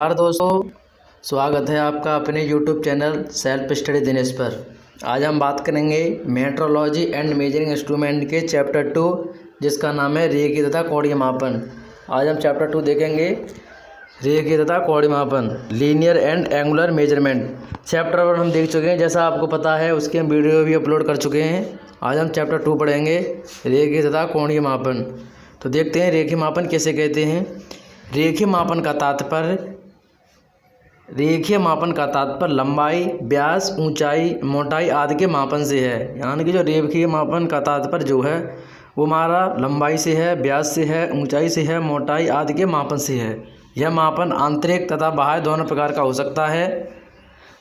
नमस्कार दोस्तों, स्वागत है आपका अपने YouTube channel self study Dinesh पर। आज हम बात करेंगे मेट्रोलॉजी एंड मेजरिंग इंस्ट्रूमेंट के चैप्टर 2 जिसका नाम है रेखीय तथा कोणीय मापन। आज हम चैप्टर 2 देखेंगे रेखीय तथा कोणीय मापन, linear and angular measurement. Chapter 1 हम देख चुके हैं, जैसा आपको पता है उसके हम वीडियो भी अपलोड कर चुके हैं। आज हम चैप्टर 2 पढ़ेंगे रेखीय तथा कोणीय मापन। तो देखते हैं रेखीय मापन किसे कहते हैं। रेखीय मापन का तात्पर्य लंबाई, व्यास, ऊंचाई, मोटाई आदि के मापन से है। यानी कि जो रेखीय मापन का तात्पर्य जो है वो हमारा लंबाई से है, व्यास से है, ऊंचाई से है, मोटाई आदि के मापन से है। यह मापन आंतरिक तथा बाह्य दोनों प्रकार का हो सकता है।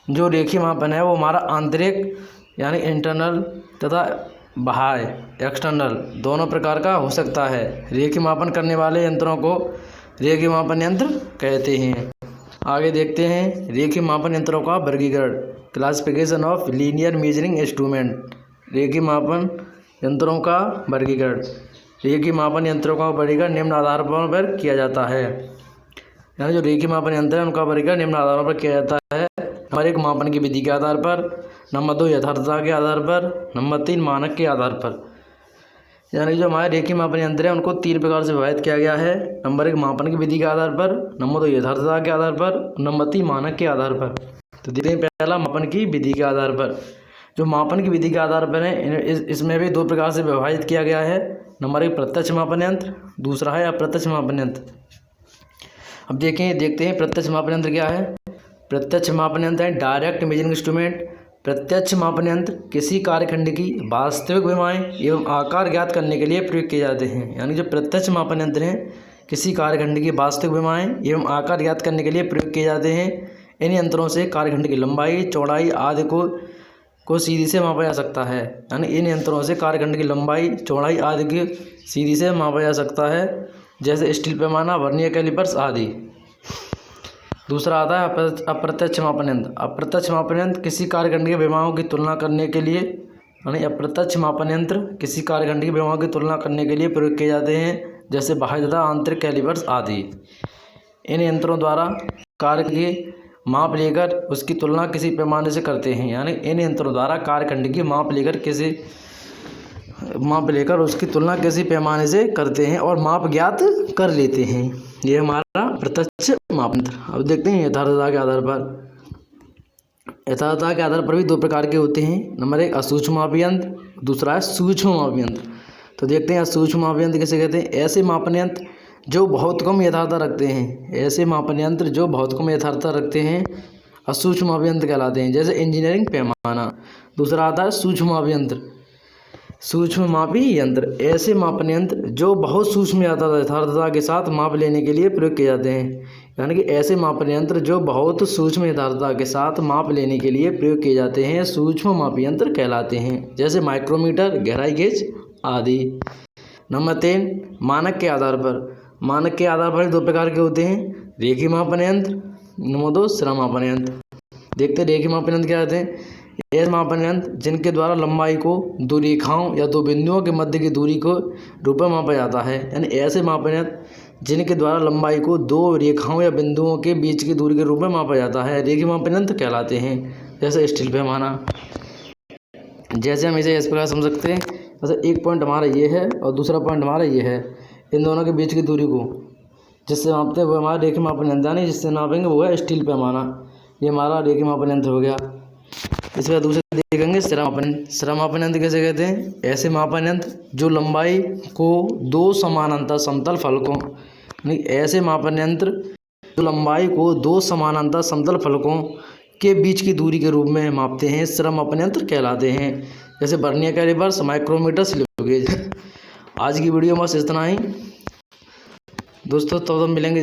जो रेखीय मापन है वो हमारा आंतरिक यानी इंटरनल तथा बाह्य एक्सटर्नल दोनों प्रकार का हो सकता है। रेखीय मापन करने वाले यंत्रों को रेखीय मापन यंत्र कहते हैं। आगे देखते हैं रेखीय मापन यंत्रों का वर्गीकरण, classification of linear measuring instrument. रेखीय मापन यंत्रों का वर्गीकरण। रेखीय मापन यंत्रों का वर्गीकरण निम्न आधारों पर किया जाता है। यानी जो रेखीय मापन यंत्र है उनका वर्गीकरण निम्न आधारों पर किया जाता है। नंबर 1 मापन की विधि के आधार पर, नंबर 2 यथार्थता के आधार पर, नंबर 3 मानक के आधार पर। यानी जो हमारे रेखीय मापन यंत्र है उनको 3 प्रकार से विभाजित किया गया है। नंबर 1 मापन की विधि के आधार पर, नंबर 2 यथार्थता के आधार पर, नंबर 3 मानक के आधार पर। तो देखते हैं पहला मापन की विधि के आधार पर। जो मापन की विधि के आधार पर है इसमें भी 2 प्रकार से विभाजित किया गया है। नंबर 1 प्रत्यक्ष मापन यंत्र, दूसरा है अप्रत्यक्ष मापन यंत्र। अब देखते हैं प्रत्यक्ष मापन यंत्र क्या है। प्रत्यक्ष मापन यंत्र है डायरेक्ट मेजरिंग इंस्ट्रूमेंट। प्रत्यक्ष मापन यंत्र किसी कार्यखंड की वास्तविक विमाएँ एवं आकार ज्ञात करने के लिए प्रयोग किए जाते हैं। यानी जो प्रत्यक्ष मापन यंत्र हैं किसी कार्यखंड की वास्तविक विमाएँ एवं आकार ज्ञात करने के लिए प्रयोग किए जाते हैं। इन यंत्रों से कार्यखंड की लंबाई, चौड़ाई आदि को सीधी से मापा जा सकता है। यानी इन यंत्रों से कार्यखंड की लंबाई, चौड़ाई आदि की सीधी से मापा जा सकता है, जैसे स्टील पैमाना, वर्नियर कैलिपर्स आदि। दूसरा आता है अप्रत्यक्ष मापन यंत्र। अप्रत्यक्ष मापन यंत्र किसी कार्यखंड के विमाओं की तुलना करने के लिए अप्रत्यक्ष मापन यंत्र किसी कार्यखंड के विमाओं की तुलना करने के लिए प्रयोग किए जाते हैं, जैसे बाह्य तथा आंतरिक कैलिपर्स आदि। इन यंत्रों द्वारा कार्य की माप लेकर उसकी तुलना किसी पैमाने से करते हैं। यानी इन यंत्रों द्वारा कार्यखंड की माप लेकर उसकी तुलना किसी पैमाने से करते हैं और माप ज्ञात कर लेते हैं। ये हमारा प्रत्यक्ष मापन यंत्र। अब देखते हैं यथार्थता के आधार पर। यथार्थता के आधार पर भी 2 प्रकार के होते हैं। नंबर 1 असूक्ष्म माप यंत्र, दूसरा है सूक्ष्म माप यंत्र। तो देखते हैं सूक्ष्म माप यंत्र किसे कहते हैं। ऐसे मापन यंत्र जो बहुत कम यथार्थता रखते हैं, ऐसे मापन यंत्र जो बहुत कम यथार्थता रखते हैं असूक्ष्म माप यंत्र कहलाते हैं, जैसे इंजीनियरिंग पैमाना। दूसरा आता है सूक्ष्म माप यंत्र। सूक्ष्म मापी यंत्र ऐसे मापन यंत्र जो बहुत सूक्ष्म यथार्थता के साथ माप लेने के लिए प्रयोग किए जाते हैं। यानी कि ऐसे मापन यंत्र जो बहुत सूक्ष्म यथार्थता के साथ माप लेने के लिए प्रयोग किए जाते हैं सूक्ष्म मापी यंत्र कहलाते हैं, जैसे माइक्रोमीटर, गहराई गेज आदि। नंबर 3 मानक के आधार पर। मानक के आधार पर 2 प्रकार के होते हैं, रेखीय मापन यंत्र, नंबर 2 श्रम मापन यंत्र। देखते हैं रेखीय मापन यंत्र क्या होते हैं। ऐसे मापन यंत्र जिनके द्वारा लंबाई को 2 रेखाओं या 2 बिंदुओं के मध्य की दूरी को रूप में मापा जाता है। यानी ऐसे मापन यंत्र जिनके द्वारा लंबाई को 2 रेखाओं या बिंदुओं के बीच की दूरी के रूप में मापा जाता है रेखीय मापन यंत्र कहलाते हैं, जैसे स्टील पैमाना। जैसे हम इसे इस प्रकार समझ सकते हैं, जैसे एक पॉइंट हमारा ये है और दूसरा पॉइंट हमारा ये है। इन दोनों के बीच की दूरी को जिससे मापते हैं वो हमारा रेखीय मापन यंत्र, यानी जिससे नापेंगे वो है स्टील पैमाना। ये हमारा रेखीय मापन यंत्र हो गया। इसके बाद दूसरे देखेंगे श्रम मापन यंत्र कैसे कहते हैं। ऐसे मापन यंत्र जो लंबाई को 2 समानांतर समतल फलकों ऐसे मापन यंत्र जो लंबाई को 2 समानांतर समतल फलकों के बीच की दूरी के रूप में मापते हैं श्रम मापन यंत्र कहलाते हैं, जैसे vernier calipers, micrometer, slip gauge. आज की वीडियो में बस इतना ही दोस्तों। तब मिलेंगे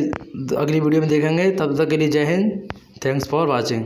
अगली वीडियो में, देखेंगे। तब तक के लिए जय हिंद। Thanks for watching.